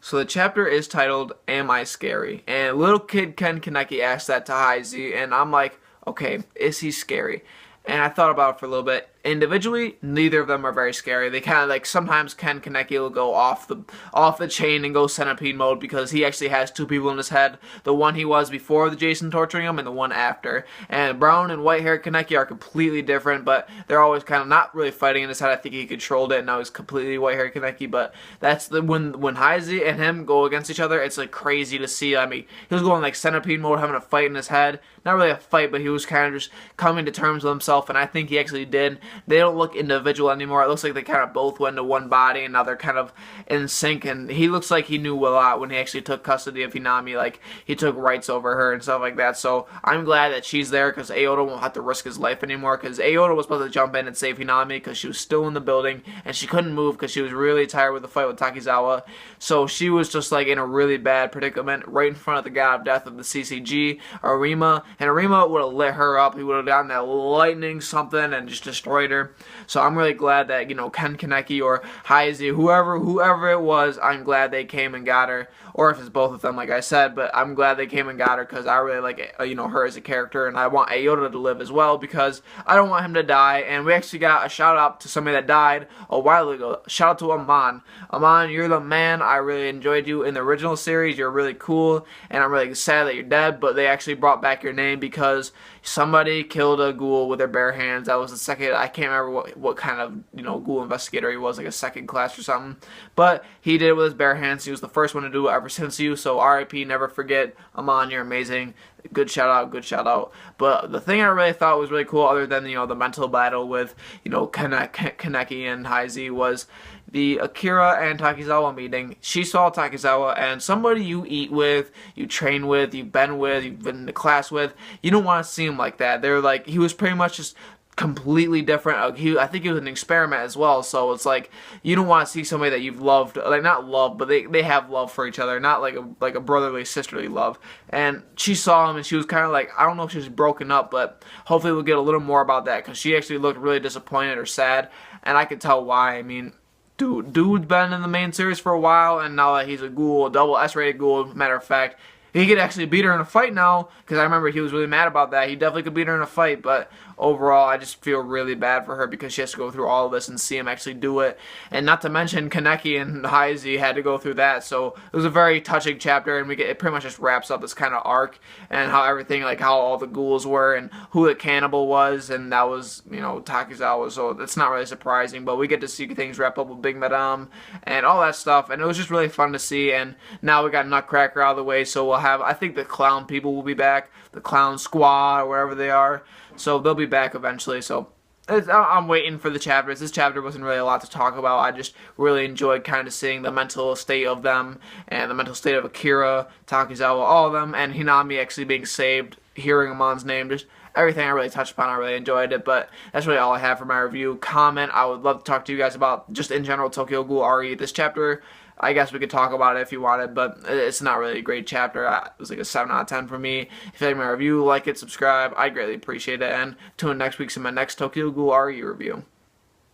So the chapter is titled, Am I Scary? And little kid Ken Kaneki asked that to Heizi, and I'm like, okay, is he scary? And I thought about it for a little bit. Individually, neither of them are very scary. They kind of like, sometimes Ken Kaneki will go off the chain and go centipede mode because he actually has two people in his head. The one he was before the Jason torturing him and the one after. And brown and white hair Kaneki are completely different, but they're always kind of not really fighting in his head. I think he controlled it and now he's completely white hair Kaneki, but that's the when Heizi and him go against each other, it's like crazy to see. I mean, he was going like centipede mode, having a fight in his head. Not really a fight, but he was kind of just coming to terms with himself, and I think he actually did. They don't look individual anymore. It looks like they kind of both went to one body, and now they're kind of in sync, and he looks like he knew a lot when he actually took custody of Hinami. Like, he took rights over her and stuff like that, so I'm glad that she's there, because Aoda won't have to risk his life anymore, because Aoda was supposed to jump in and save Hinami, because she was still in the building, and she couldn't move, because she was really tired with the fight with Takizawa, so she was just, like, in a really bad predicament, right in front of the god of death of the CCG, Arima, and Arima would have lit her up. He would have gotten that lightning something and just destroyed her. So I'm really glad that, you know, Ken Kaneki or Heizi, whoever it was, I'm glad they came and got her. Or if it's both of them, like I said, but I'm glad they came and got her because I really like, you know, her as a character, and I want Aoda to live as well because I don't want him to die. And we actually got a shout out to somebody that died a while ago. Shout out to Amon. Amon, you're the man. I really enjoyed you in the original series. You're really cool, and I'm really sad that you're dead, but they actually brought back your name because somebody killed a ghoul with their bare hands. That was the second, I can't remember what kind of, you know, ghoul investigator he was, like a second class or something, but he did it with his bare hands. He was the first one to do it ever since you, so RIP, never forget. Amon, you're amazing. Good shout out, good shout out. But the thing I really thought was really cool, other than, you know, the mental battle with, you know, Kaneki and Heizi, was the Akira and Takizawa meeting. She saw Takizawa, and somebody you eat with, you train with, you've been to class with, you don't want to see him like that. They're like, he was pretty much just completely different. I think he was an experiment as well, so it's like you don't want to see somebody that you've loved, like not loved, but they have love for each other, not like a brotherly, sisterly love. And she saw him and she was kind of like, I don't know if she was broken up, but hopefully we'll get a little more about that because she actually looked really disappointed or sad, and I could tell why. I mean, dude's been in the main series for a while, and now that he's a ghoul, a double S-rated ghoul, matter of fact, he could actually beat her in a fight now, because I remember he was really mad about that. He definitely could beat her in a fight, but overall, I just feel really bad for her because she has to go through all of this and see him actually do it. And not to mention, Kaneki and Heizi had to go through that, so it was a very touching chapter, and it pretty much just wraps up this kind of arc, and how everything, like how all the ghouls were, and who the cannibal was, and that was, you know, Takizawa, so that's not really surprising, but we get to see things wrap up with Big Madame, and all that stuff, and it was just really fun to see, and now we got Nutcracker out of the way, so we'll have, I think the clown people will be back, the clown squad, or wherever they are, so they'll be back eventually, so I'm waiting for the chapters. This chapter wasn't really a lot to talk about. I just really enjoyed kind of seeing the mental state of them, and the mental state of Akira, Takizawa, all of them, and Hinami actually being saved, hearing Amon's name, just everything I really touched upon. I really enjoyed it, but that's really all I have for my review. Comment. I would love to talk to you guys about, just in general, Tokyo Ghoul RE. This chapter, I guess we could talk about it if you wanted, but it's not really a great chapter. It was like a 7 out of 10 for me. If you like my review, like it, subscribe. I greatly appreciate it, and tune in next week to my next Tokyo Ghoul RE review.